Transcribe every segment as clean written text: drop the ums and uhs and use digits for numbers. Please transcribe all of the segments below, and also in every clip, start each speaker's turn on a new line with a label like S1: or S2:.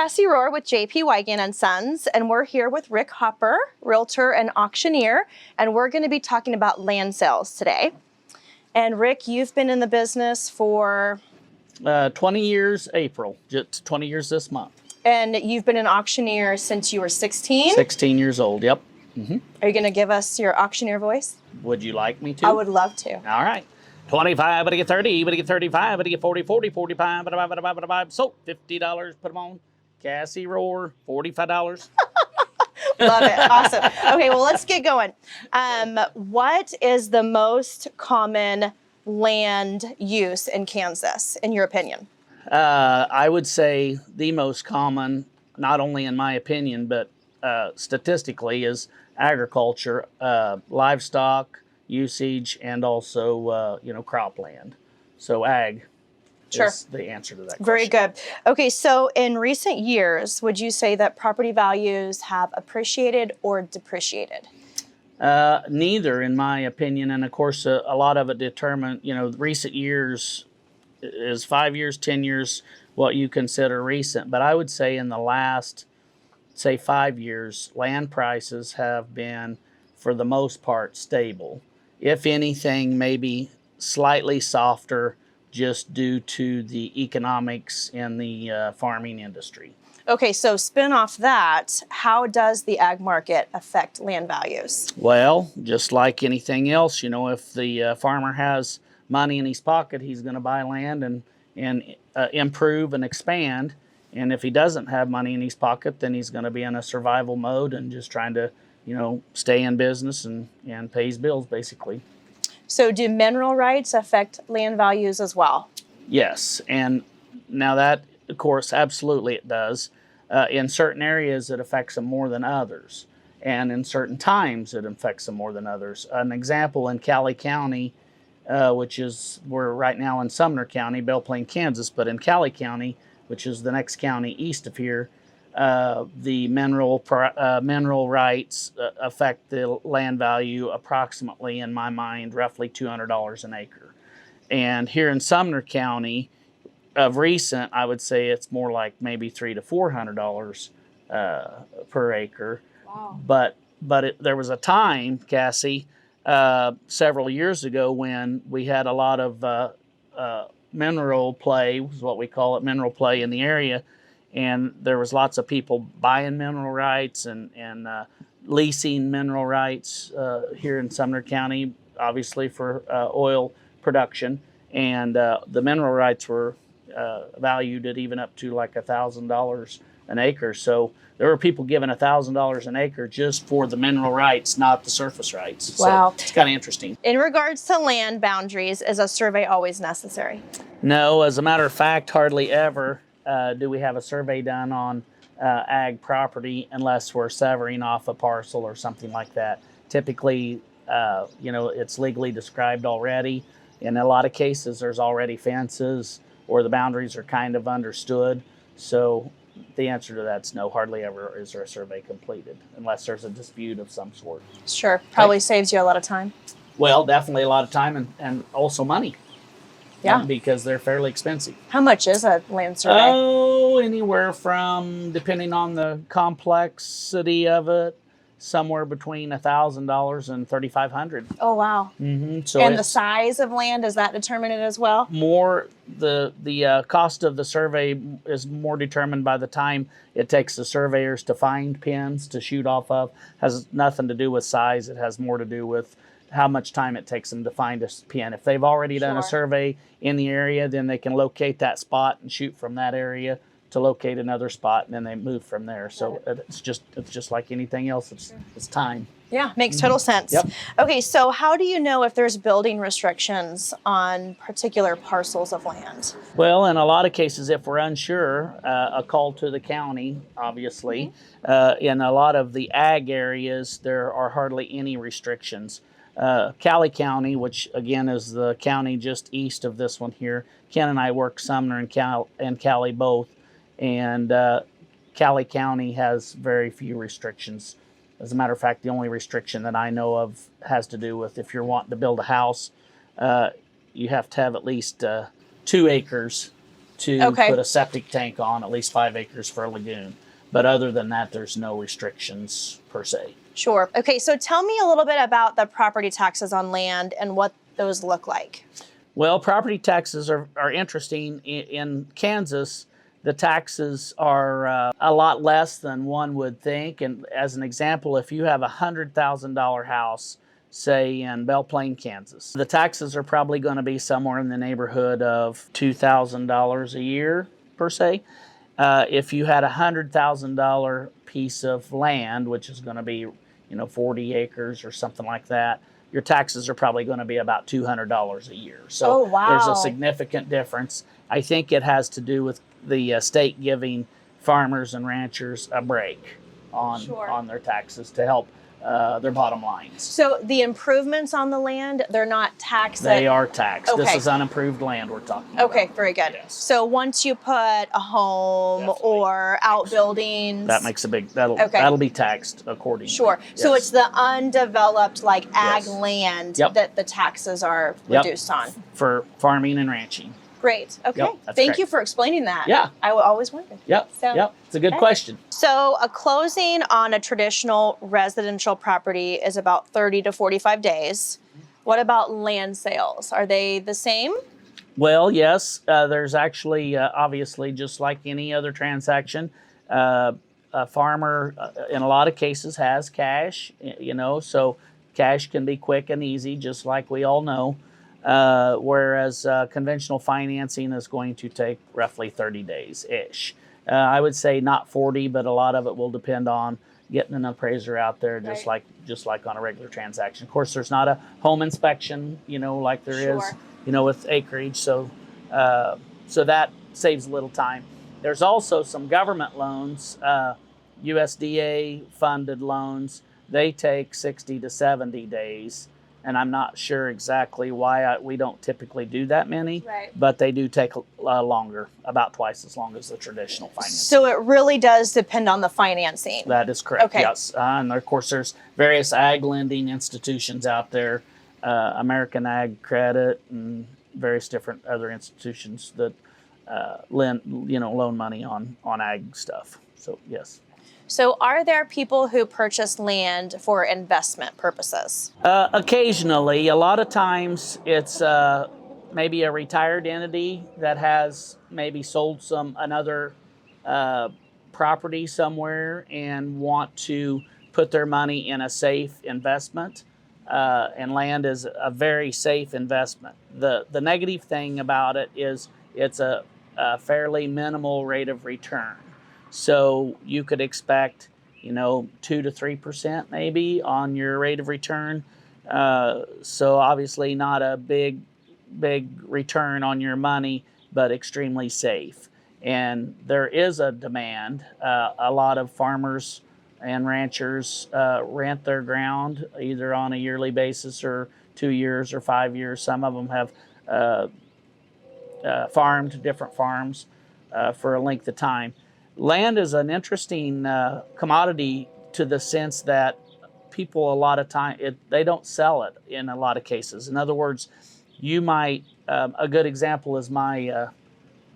S1: Cassie Rohr with JP Weigand and Sons, and we're here with Rick Hopper, realtor and auctioneer, and we're going to be talking about land sales today. And Rick, you've been in the business for
S2: 20 years, April, just 20 years this month.
S1: And you've been an auctioneer since you were 16?
S2: 16 years old, yep. Mm-hmm.
S1: Are you going to give us your auctioneer voice?
S2: Would you like me to?
S1: I would love to.
S2: All right. 25, but I get 30, but I get 35, but I get 40, 40, 45, but I so $50, put them on. Cassie Rohr, $45.
S1: Love it. Awesome. Okay, well, let's get going. What is the most common land use in Kansas, in your opinion?
S2: I would say the most common, not only in my opinion, but statistically, is agriculture, livestock usage, and also, cropland. So ag is the answer to that question.
S1: Very good. Okay, so in recent years, would you say that property values have appreciated or depreciated?
S2: Neither, in my opinion, and of course, a lot of it determined, recent years is 5 years, 10 years, what you consider recent. But I would say in the last, say 5 years, land prices have been, for the most part, stable. If anything, maybe slightly softer, just due to the economics in the farming industry.
S1: Okay, so spin off that, how does the ag market affect land values?
S2: Well, just like anything else, if the farmer has money in his pocket, he's going to buy land and improve and expand. And if he doesn't have money in his pocket, then he's going to be in a survival mode and just trying to, stay in business and pay his bills, basically.
S1: So do mineral rights affect land values as well?
S2: Yes, and now that, of course, absolutely it does. In certain areas, it affects them more than others. And in certain times, it affects them more than others. An example in Cali County, which is, we're right now in Sumner County, Belle Plaine, Kansas, but in Cali County, which is the next county east of here, the mineral rights affect the land value approximately, in my mind, roughly $200 an acre. And here in Sumner County, of recent, I would say it's more like maybe $300 to $400 per acre.
S1: Wow.
S2: But there was a time, Cassie, several years ago when we had a lot of mineral play, is what we call it, mineral play in the area. And there was lots of people buying mineral rights and leasing mineral rights here in Sumner County, obviously for oil production. And the mineral rights were valued at even up to like $1,000 an acre. So there were people giving $1,000 an acre just for the mineral rights, not the surface rights.
S1: Wow.
S2: So it's kind of interesting.
S1: In regards to land boundaries, is a survey always necessary?
S2: No, as a matter of fact, hardly ever do we have a survey done on ag property unless we're severing off a parcel or something like that. Typically, it's legally described already. In a lot of cases, there's already fences or the boundaries are kind of understood. So the answer to that's no, hardly ever is there a survey completed unless there's a dispute of some sort.
S1: Sure, probably saves you a lot of time.
S2: Well, definitely a lot of time and also money.
S1: Yeah.
S2: Because they're fairly expensive.
S1: How much is a land survey?
S2: Oh, anywhere from, depending on the complexity of it, somewhere between $1,000 and $3,500.
S1: Oh, wow.
S2: Mm-hmm. So
S1: and the size of land, does that determine it as well?
S2: More, the cost of the survey is more determined by the time it takes the surveyors to find pins to shoot off of. Has nothing to do with size. It has more to do with how much time it takes them to find a pin. If they've already done a survey in the area, then they can locate that spot and shoot from that area to locate another spot, and then they move from there. So it's just like anything else. It's time.
S1: Yeah, makes total sense.
S2: Yep.
S1: Okay, so how do you know if there's building restrictions on particular parcels of land?
S2: Well, in a lot of cases, if we're unsure, a call to the county, obviously. Mm-hmm. In a lot of the ag areas, there are hardly any restrictions. Cali County, which again is the county just east of this one here. Ken and I work Sumner and Cali both, and Cali County has very few restrictions. As a matter of fact, the only restriction that I know of has to do with if you're wanting to build a house, you have to have at least 2 acres to
S1: Okay.
S2: put a septic tank on, at least 5 acres for a lagoon. But other than that, there's no restrictions per se.
S1: Sure. Okay, so tell me a little bit about the property taxes on land and what those look like.
S2: Well, property taxes are interesting. In Kansas, the taxes are a lot less than one would think. And as an example, if you have a $100,000 house, say in Belle Plaine, Kansas, the taxes are probably going to be somewhere in the neighborhood of $2,000 a year per se. If you had a $100,000 piece of land, which is going to be 40 acres or something like that, your taxes are probably going to be about $200 a year. So there's a significant difference. I think it has to do with the state giving farmers and ranchers a break on their taxes to help their bottom lines.
S1: So the improvements on the land, they're not taxed?
S2: They are taxed.
S1: Okay.
S2: This is unimproved land we're talking about.
S1: Okay, very good.
S2: Yes.
S1: So once you put a home
S2: Definitely.
S1: or outbuildings.
S2: That makes a big, that'll be taxed accordingly.
S1: Sure.
S2: Yes.
S1: So it's the undeveloped, like ag
S2: Yes.
S1: land
S2: Yep.
S1: that the taxes are
S2: Yep.
S1: reduced on.
S2: For farming and ranching.
S1: Great. Okay.
S2: Yep, that's
S1: Thank
S2: correct.
S1: you for explaining that.
S2: Yeah.
S1: I always wondered.
S2: Yep.
S1: So-
S2: Yep. It's a good
S1: Okay.
S2: question.
S1: So a closing on a traditional residential property is about 30 to 45 days. What about land sales? Are they the same?
S2: Well, yes, there's actually, obviously, just like any other transaction, a farmer, in a lot of cases, has cash, so cash can be quick and easy, just like we all know, whereas conventional financing is going to take roughly 30 days-ish. I would say not 40, but a lot of it will depend on getting an appraiser out there, just like on a regular transaction. Of course, there's not a home inspection, like there is, with acreage. So that saves a little time. There's also some government loans, USDA funded loans. They take 60 to 70 days. And I'm not sure exactly why we don't typically do that many, but they do take longer, about twice as long as the traditional financing.
S1: So it really does depend on the financing.
S2: That is correct,
S1: Okay.
S2: yes. And of course, there's various ag lending institutions out there, American Ag Credit and various different other institutions that loan money on ag stuff. So, yes.
S1: So are there people who purchase land for investment purposes?
S2: Occasionally. A lot of times it's maybe a retired entity that has maybe sold another property somewhere and want to put their money in a safe investment. And land is a very safe investment. The negative thing about it is it's a fairly minimal rate of return. So you could expect, 2 to 3% maybe on your rate of return. So obviously not a big return on your money, but extremely safe. And there is a demand. A lot of farmers and ranchers rent their ground either on a yearly basis or 2 years or 5 years. Some of them have farmed different farms for a length of time. Land is an interesting commodity to the sense that people a lot of time, they don't sell it in a lot of cases. In other words, you might, a good example is my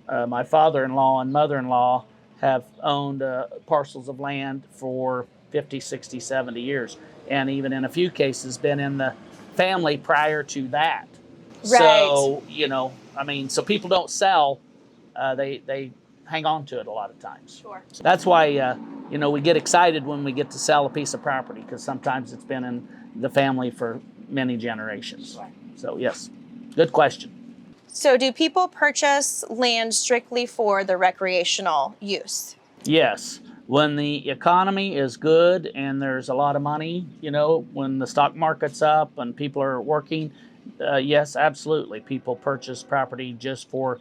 S2: father-in-law and mother-in-law have owned parcels of land for 50, 60, 70 years. And even in a few cases been in the family prior to that. So, so people don't sell, they hang on to it a lot of times.
S1: Sure.
S2: So that's why, we get excited when we get to sell a piece of property because sometimes it's been in the family for many generations.
S1: Sure.
S2: So yes, good question.
S1: So do people purchase land strictly for the recreational use?
S2: Yes. When the economy is good and there's a lot of money, when the stock market's up and people are working, yes, absolutely. People purchase property just for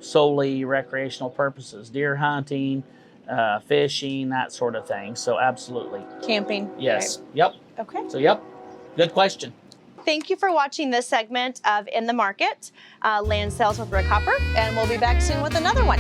S2: solely recreational purposes, deer hunting, fishing, that sort of thing. So absolutely.
S1: Camping?
S2: Yes.
S1: Right.
S2: Yep.
S1: Okay.
S2: So, yep. Good question.
S1: Thank you for watching this segment of In the Market, Land Sales with Rick Hopper, and we'll be back soon with another one.